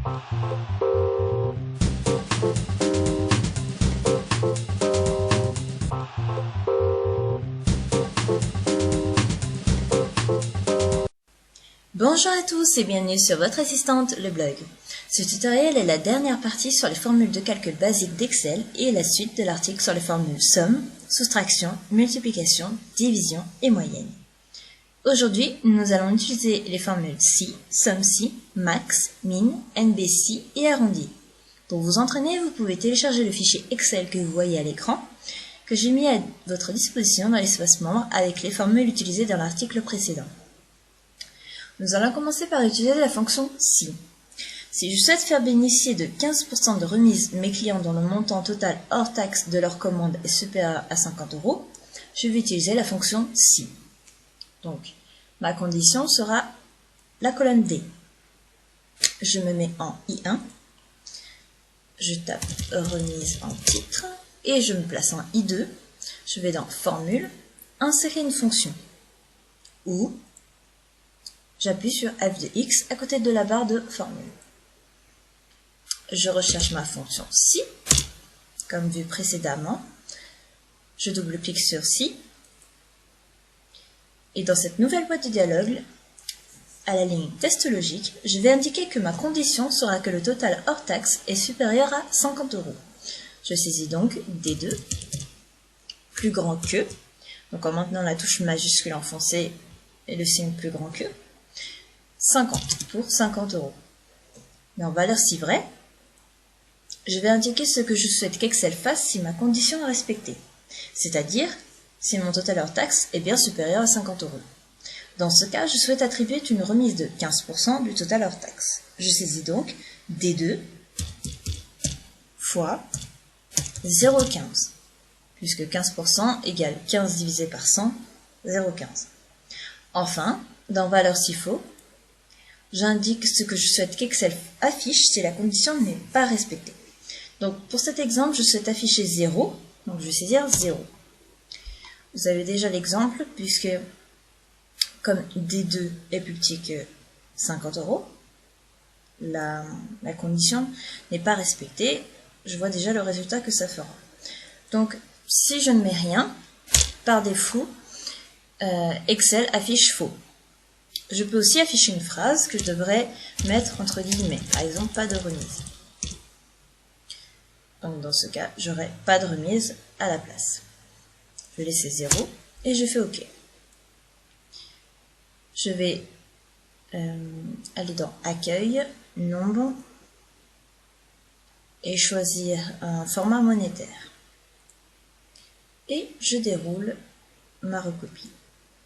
Bonjour à tous et bienvenue sur votre assistante, le blog. Ce tutoriel est la dernière partie sur les formules de calcul basiques d'Excel et la suite de l'article sur les formules somme, soustraction, multiplication, division et moyenne. Aujourd'hui, nous allons utiliser les formules si, somme si, max, min, NBC et arrondi. Pour vous entraîner, vous pouvez télécharger le fichier Excel que vous voyez à l'écran, que j'ai mis à votre disposition dans l'espace membre avec les formules utilisées dans l'article précédent. Nous allons commencer par utiliser la fonction si. Si je souhaite faire bénéficier de 15% de remise mes clients dont le montant total hors taxe de leur commande est supérieur à 50 €, je vais utiliser la fonction si. Donc, ma condition sera la colonne D. Je me mets en I1, je tape remise en titre et je me place en I2. Je vais dans formule, insérer une fonction ou j'appuie sur F de X à côté de la barre de formule. Je recherche ma fonction si, comme vu précédemment. Je double-clique sur si. Et dans cette nouvelle boîte de dialogue, à la ligne test logique, je vais indiquer que ma condition sera que le total hors taxe est supérieur à 50 €. Je saisis donc D2, plus grand que, donc en maintenant la touche majuscule enfoncée et le signe plus grand que, 50 pour 50 €. Mais en valeur si vraie, je vais indiquer ce que je souhaite qu'Excel fasse si ma condition est respectée, c'est-à-dire si mon total hors taxe est bien supérieur à 50 €. Dans ce cas, je souhaite attribuer une remise de 15% du total hors taxe. Je saisis donc D2 fois 0,15, puisque 15% égale 15 divisé par 100, 0,15. Enfin, dans valeur s'il faut, j'indique ce que je souhaite qu'Excel affiche si la condition n'est pas respectée. Donc pour cet exemple, je souhaite afficher 0, donc je vais saisir 0. Vous avez déjà l'exemple, puisque comme D2 est plus petit que 50 €, la condition n'est pas respectée. Je vois déjà le résultat que ça fera. Donc si je ne mets rien, par défaut, Excel affiche faux. Je peux aussi afficher une phrase que je devrais mettre entre guillemets, par exemple pas de remise. Donc dans ce cas, j'aurai pas de remise à la place. Je vais laisser 0 et je fais OK. Je vais aller dans Accueil, Nombre et choisir un format monétaire. Et je déroule ma recopie,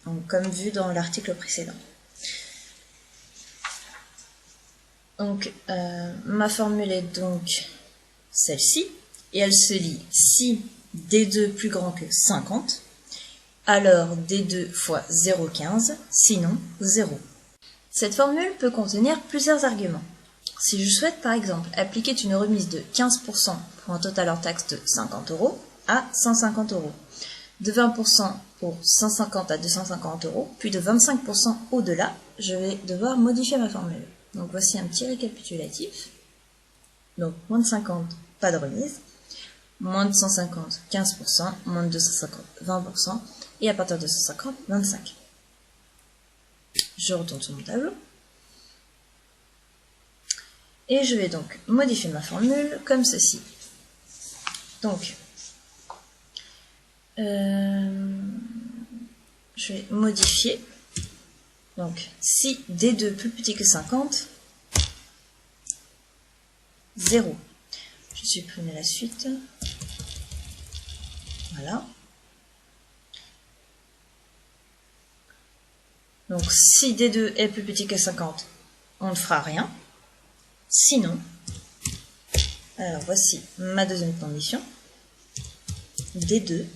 donc, comme vu dans l'article précédent. Donc, ma formule est donc celle-ci, et elle se lit si D2 plus grand que 50, alors D2 fois 0,15, sinon 0. Cette formule peut contenir plusieurs arguments. Si je souhaite par exemple appliquer une remise de 15% pour un total hors taxe de 50 € à 150 €, de 20% pour 150 à 250 €, puis de 25% au-delà, je vais devoir modifier ma formule. Donc voici un petit récapitulatif. Donc moins de 50, pas de remise. Moins de 150, 15%. Moins de 250, 20%. Et à partir de 150, 25. Je retourne sur mon tableau. Et je vais donc modifier ma formule comme ceci. Donc, je vais modifier. Donc, si D2 plus petit que 50, 0. Je supprime la suite. Voilà. Donc, si D2 est plus petit que 50, on ne fera rien. Sinon, alors voici ma deuxième condition. D2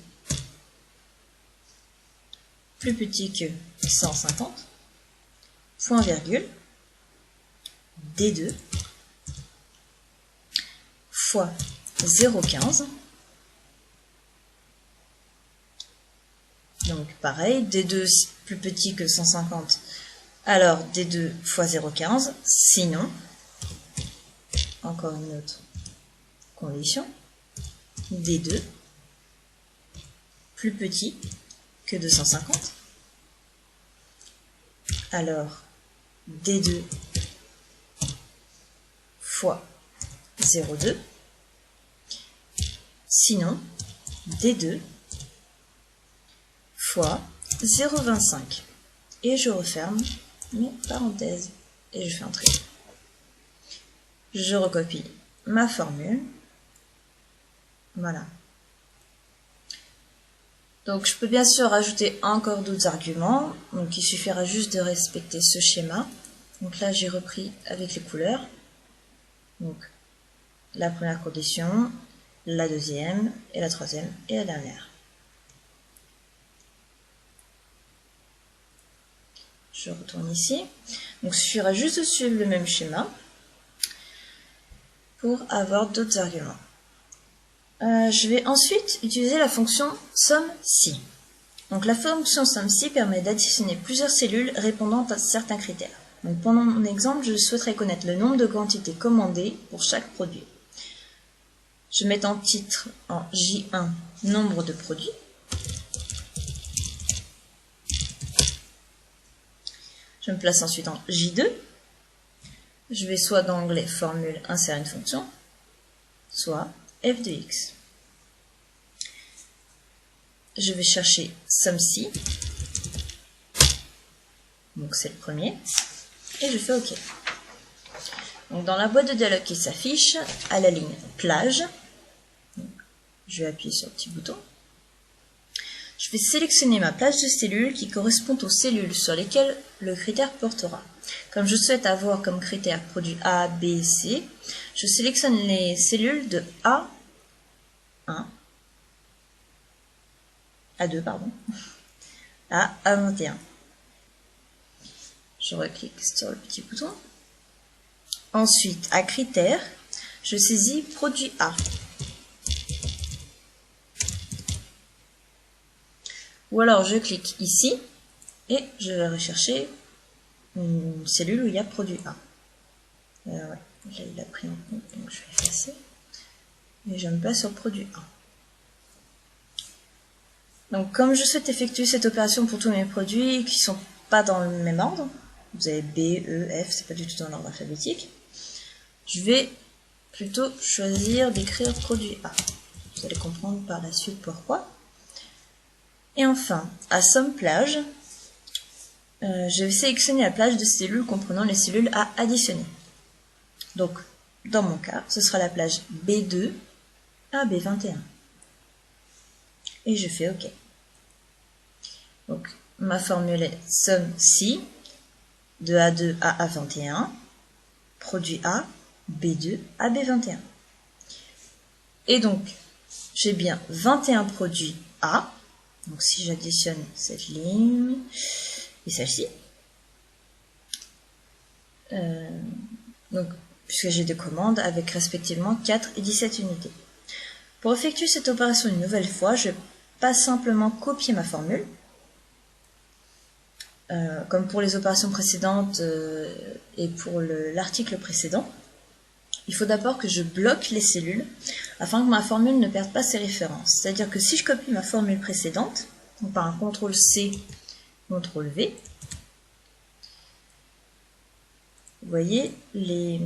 plus petit que 150, point virgule, D2 fois 0,15. Donc pareil, D2 plus petit que 150, alors D2 fois 0,15, sinon encore une autre condition. D2 plus petit que 250. Alors, D2 fois 0,2. Sinon, D2 fois 0,25. Et je referme mes parenthèses. Et je fais un trait. Je recopie ma formule. Voilà. Donc je peux bien sûr rajouter encore d'autres arguments. Donc il suffira juste de respecter ce schéma. Donc là j'ai repris avec les couleurs. Donc la première condition, la deuxième, et la troisième, et la dernière. Je retourne ici. Donc il suffira juste de suivre le même schéma pour avoir d'autres arguments. Je vais ensuite utiliser la fonction SUMSI. Donc la fonction SUMSI permet d'additionner plusieurs cellules répondant à certains critères. Donc pour mon exemple, je souhaiterais connaître le nombre de quantités commandées pour chaque produit. Je mets en titre en J1 nombre de produits. Je me place ensuite en J2. Je vais soit dans l'onglet formule insérer une fonction, soit f de x. Je vais chercher SUMSI. Donc c'est le premier. Et je fais OK. Donc dans la boîte de dialogue qui s'affiche, à la ligne plage, je vais appuyer sur le petit bouton. Je vais sélectionner ma plage de cellules qui correspond aux cellules sur lesquelles le critère portera. Comme je souhaite avoir comme critère produit A, B, C, je sélectionne les cellules de A1, A2, pardon, à A21. Je reclique sur le petit bouton. Ensuite, à critère, je saisis produit A. Ou alors je clique ici et je vais rechercher une cellule où il y a produit A. Ouais, là il a pris en compte, donc je vais effacer. Et je me place sur produit A. Donc comme je souhaite effectuer cette opération pour tous mes produits qui ne sont pas dans le même ordre, vous avez B, E, F, c'est pas du tout dans l'ordre alphabétique, je vais plutôt choisir d'écrire produit A. Vous allez comprendre par la suite pourquoi. Et enfin, à SUMPLAGE, je vais sélectionner la plage de cellules comprenant les cellules à additionner. Donc, dans mon cas, ce sera la plage B2 à B21. Et je fais OK. Donc, ma formule est SUMSI de A2 à A21, produit A, B2 à B21. Et donc, j'ai bien 21 produits A. Donc si j'additionne cette ligne et celle-ci, donc puisque j'ai des commandes avec respectivement 4 et 17 unités. Pour effectuer cette opération une nouvelle fois, je ne vais pas simplement copier ma formule, comme pour les opérations précédentes et pour l'article précédent. Il faut d'abord que je bloque les cellules afin que ma formule ne perde pas ses références. C'est-à-dire que si je copie ma formule précédente, donc par un CTRL-C, CTRL-V, vous voyez, les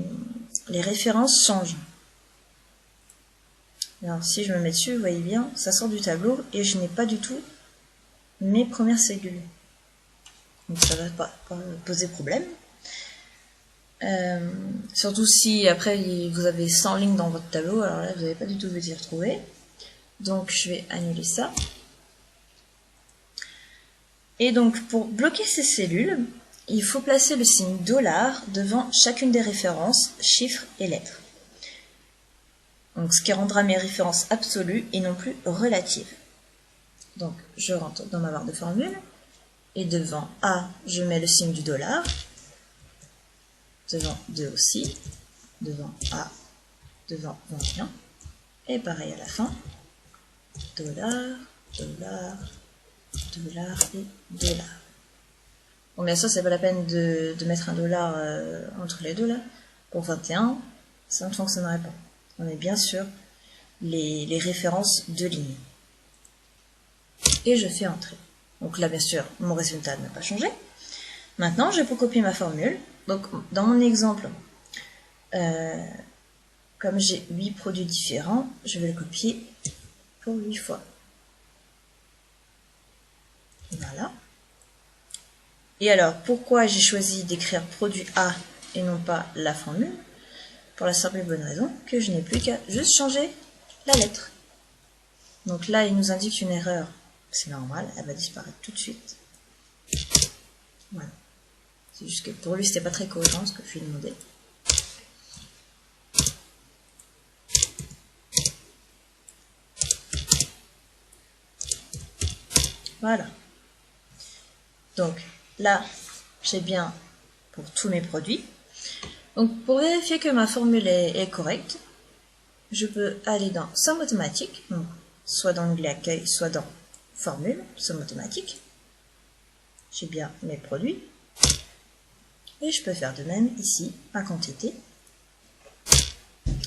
références changent. Alors si je me mets dessus, vous voyez bien, ça sort du tableau et je n'ai pas du tout mes premières cellules. Donc ça ne va pas poser problème. Surtout si après vous avez 100 lignes dans votre tableau, alors là vous n'allez pas du tout vous y retrouver. Donc je vais annuler ça. Et donc pour bloquer ces cellules, il faut placer le signe $ devant chacune des références, chiffres et lettres. Donc ce qui rendra mes références absolues et non plus relatives. Donc je rentre dans ma barre de formule et devant A, je mets le signe du $. Devant 2 aussi, devant A, devant 21, et pareil à la fin, $, $, $ et $. Bon, bien sûr, c'est pas la peine de mettre un $ entre les deux là. Pour 21, ça ne fonctionnerait pas. On est bien sûr les références de ligne. Et je fais entrer. Donc là, bien sûr, mon résultat n'a pas changé. Maintenant, je peux copier ma formule. Donc, dans mon exemple, comme j'ai 8 produits différents, je vais le copier pour 8 fois. Voilà. Et alors, pourquoi j'ai choisi d'écrire produit A et non pas la formule? Pour la simple et bonne raison que je n'ai plus qu'à juste changer la lettre. Donc là, il nous indique une erreur. C'est normal, elle va disparaître tout de suite. Voilà. C'est juste que pour lui, c'était pas très cohérent ce que je lui ai demandé. Voilà. Donc là, j'ai bien pour tous mes produits. Donc pour vérifier que ma formule est correcte, je peux aller dans Somme automatique, donc soit dans l'onglet Accueil, soit dans Formule, Somme automatique. J'ai bien mes produits. Et je peux faire de même ici, à quantité.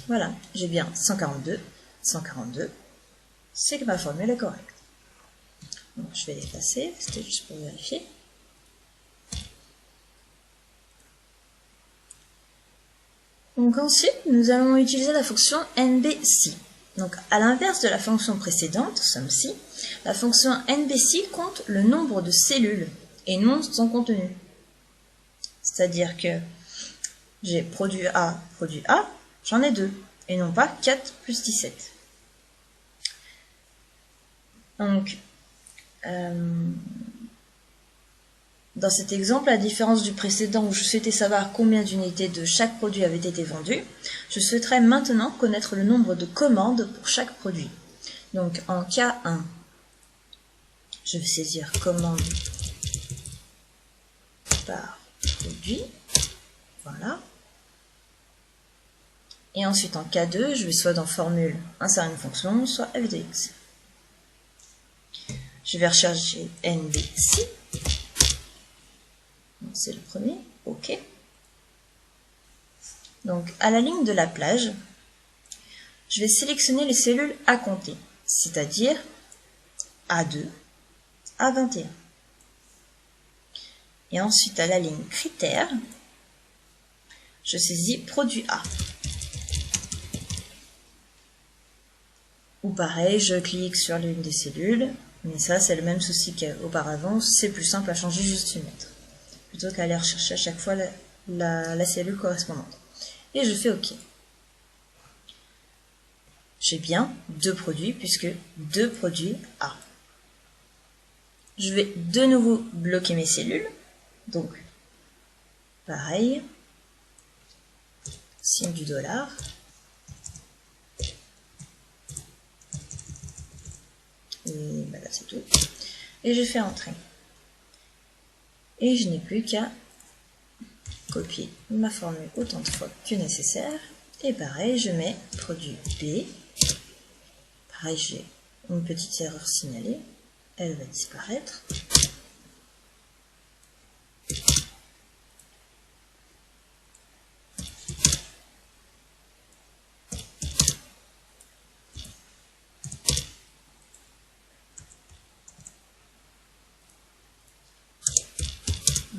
Voilà, j'ai bien 142, 142. C'est que ma formule est correcte. Donc je vais l'effacer, c'était juste pour vérifier. Donc ensuite, nous allons utiliser la fonction NBC. Donc à l'inverse de la fonction précédente, SUMC, la fonction NBC compte le nombre de cellules et non son contenu. C'est-à-dire que j'ai produit A, j'en ai 2, et non pas 4 plus 17. Donc, dans cet exemple, à différence du précédent où je souhaitais savoir combien d'unités de chaque produit avait été vendu, je souhaiterais maintenant connaître le nombre de commandes pour chaque produit. Donc en K1, je vais saisir commande par produit, voilà. Et ensuite en K2, je vais soit dans formule insérer une fonction, soit f de x. Je vais rechercher NBC. C'est le premier, OK. Donc, à la ligne de la plage, je vais sélectionner les cellules à compter, c'est-à-dire A2, A21. Et ensuite, à la ligne critères, je saisis produit A. Ou pareil, je clique sur l'une des cellules, mais ça, c'est le même souci qu'auparavant, c'est plus simple à changer juste une lettre, plutôt qu'à aller rechercher à chaque fois la cellule correspondante. Et je fais OK. J'ai bien 2 produits, puisque 2 produits A. Je vais de nouveau bloquer mes cellules. Donc, pareil, signe du $. Et ben là, c'est tout. Et je fais entrer. Et je n'ai plus qu'à copier ma formule autant de fois que nécessaire. Et pareil, je mets produit B. Pareil, j'ai une petite erreur signalée. Elle va disparaître.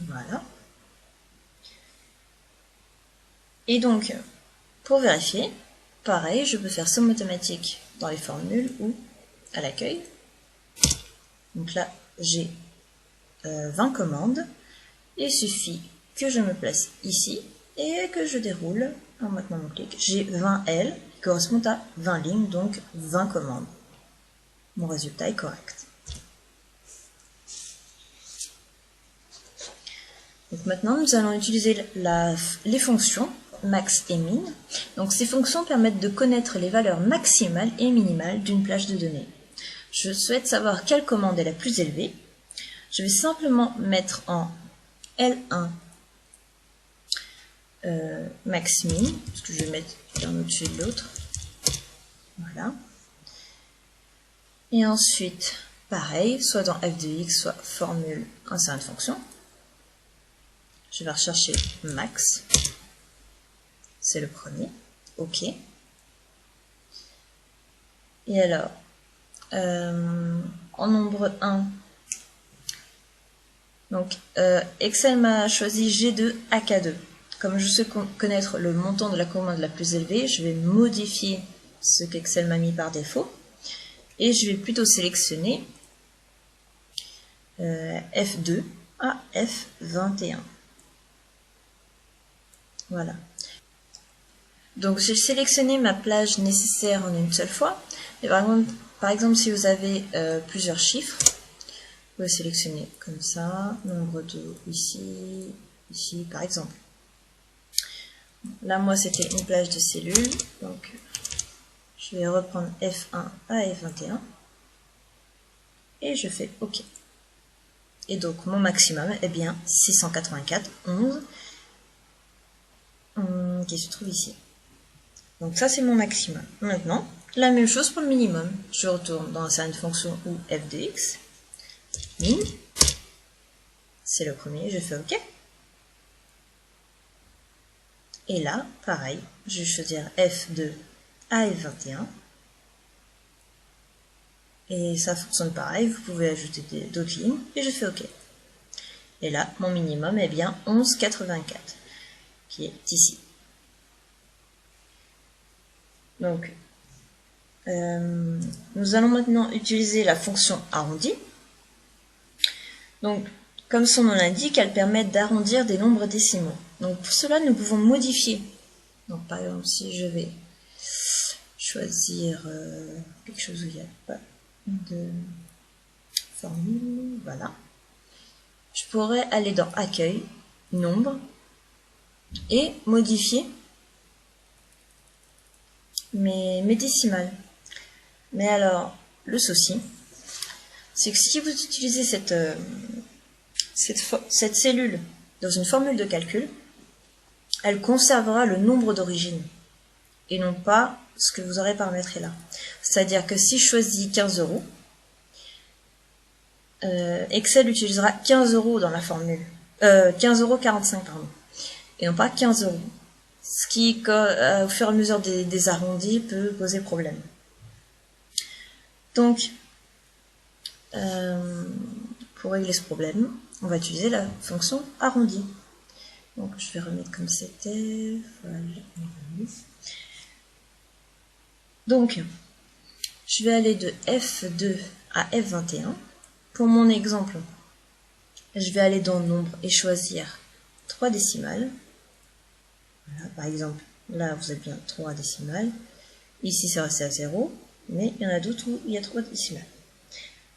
Voilà. Et donc, pour vérifier, pareil, je peux faire somme automatique dans les formules ou à l'accueil. Donc là, j'ai 20 commandes. Il suffit que je me place ici et que je déroule en maintenant mon clic. J'ai 20 L qui correspondent à 20 lignes, donc 20 commandes. Mon résultat est correct. Donc maintenant, nous allons utiliser les fonctions max et min. Donc ces fonctions permettent de connaître les valeurs maximales et minimales d'une plage de données. Je souhaite savoir quelle commande est la plus élevée. Je vais simplement mettre en L1 max min, parce que je vais mettre l'un au-dessus de l'autre. Voilà. Et ensuite, pareil, soit dans f de x, soit formule insérer une fonction. Je vais rechercher max, c'est le premier, OK. Et alors, en nombre 1, donc Excel m'a choisi G2 AK2. Comme je sais connaître le montant de la commande la plus élevée, je vais modifier ce qu'Excel m'a mis par défaut. Et je vais plutôt sélectionner F2 à F21. Voilà. Donc j'ai sélectionné ma plage nécessaire en une seule fois. Et par exemple, si vous avez plusieurs chiffres, vous pouvez sélectionner comme ça, nombre de ici, ici par exemple. Là moi c'était une plage de cellules, donc je vais reprendre F1 à F21 et je fais OK. Et donc mon maximum est bien 684,11 qui se trouve ici. Donc ça c'est mon maximum. Maintenant, la même chose pour le minimum. Je retourne dans une fonction ou f de x, min, c'est le premier, je fais OK. Et là, pareil, je vais choisir F2 à F21. Et ça fonctionne pareil, vous pouvez ajouter d'autres lignes, et je fais OK. Et là, mon minimum est bien 11,84, qui est ici. Donc, nous allons maintenant utiliser la fonction arrondi. Donc, comme son nom l'indique, elle permet d'arrondir des nombres décimaux. Donc, pour cela, nous pouvons modifier. Donc, par exemple, si je vais choisir quelque chose où il n'y a pas de formule, voilà. Je pourrais aller dans Accueil, Nombre, et modifier mes décimales. Mais alors, le souci, c'est que si vous utilisez cette cellule dans une formule de calcul, elle conservera le nombre d'origine et non pas ce que vous aurez paramétré là. C'est-à-dire que si je choisis 15 €, Excel utilisera 15 € dans la formule. 15,45 €, pardon. Et non pas 15 €. Ce qui, au fur et à mesure des arrondis, peut poser problème. Donc, pour régler ce problème, on va utiliser la fonction arrondi. Donc, je vais remettre comme c'était. Voilà. Donc, je vais aller de F2 à F21. Pour mon exemple, je vais aller dans Nombre et choisir 3 décimales. Voilà, par exemple, là, vous avez bien 3 décimales. Ici, c'est resté à 0, mais il y en a d'autres où il y a 3 décimales.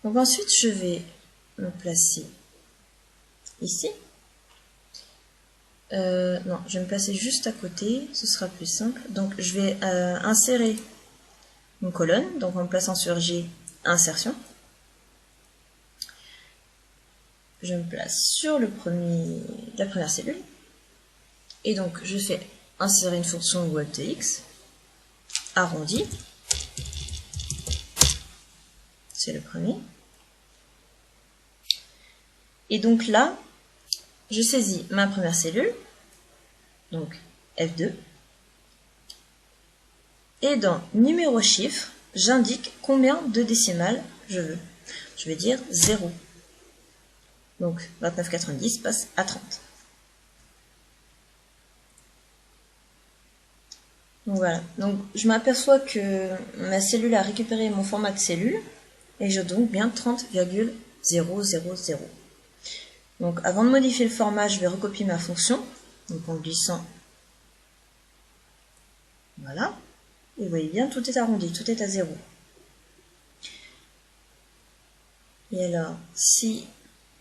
Donc ensuite, je vais me placer ici. Non, je vais me placer juste à côté, ce sera plus simple. Donc je vais insérer une colonne, donc en me plaçant sur G, insertion. Je me place sur la première cellule. Et donc je fais insérer une fonction ou f de x, arrondi. C'est le premier. Et donc là, je saisis ma première cellule, donc F2, et dans numéro chiffre, j'indique combien de décimales je veux. Je vais dire 0. Donc 29,90 passe à 30. Donc voilà, donc je m'aperçois que ma cellule a récupéré mon format de cellule, et j'ai donc bien 30,000. Donc avant de modifier le format, je vais recopier ma fonction, donc en glissant, voilà, et vous voyez bien, tout est arrondi, tout est à 0. Et alors, si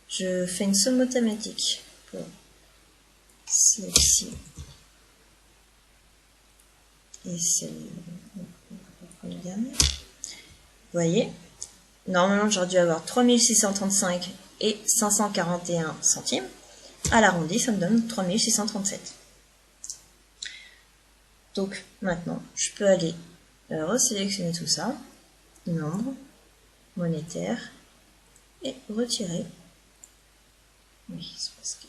je fais une somme mathématique pour celle-ci et celle-là, vous voyez, normalement j'aurais dû avoir 3635 et 541 centimes. À l'arrondi, ça me donne 3637. Donc maintenant, je peux aller resélectionner tout ça, nombre, monétaire, et retirer. Oui, c'est parce qu'il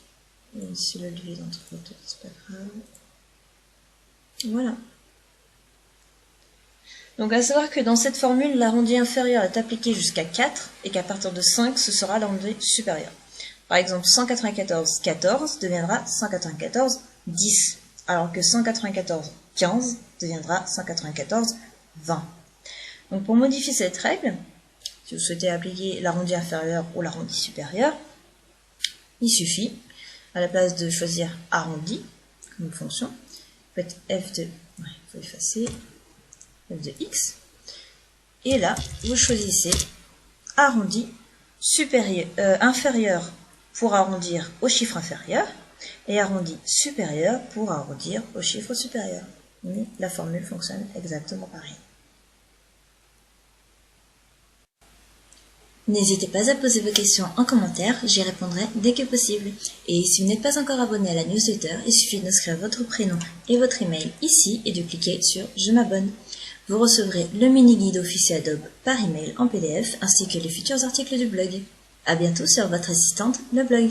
y a une cellule vide entre les deux, c'est pas grave. Voilà. Donc à savoir que dans cette formule, l'arrondi inférieur est appliqué jusqu'à 4 et qu'à partir de 5, ce sera l'arrondi supérieur. Par exemple, 194,14 deviendra 194,10, alors que 194,15 deviendra 194,20. Donc pour modifier cette règle, si vous souhaitez appliquer l'arrondi inférieur ou l'arrondi supérieur, il suffit, à la place de choisir arrondi comme fonction, vous faites f de, il faut effacer, f de x, et là, vous choisissez arrondi supérieur, inférieur pour arrondir au chiffre inférieur, et arrondi supérieur pour arrondir au chiffre supérieur. Mais la formule fonctionne exactement pareil. N'hésitez pas à poser vos questions en commentaire, j'y répondrai dès que possible. Et si vous n'êtes pas encore abonné à la newsletter, il suffit d'inscrire votre prénom et votre email ici et de cliquer sur « Je m'abonne ». Vous recevrez le mini-guide officiel Adobe par email en PDF ainsi que les futurs articles du blog. À bientôt sur votre assistante, le blog.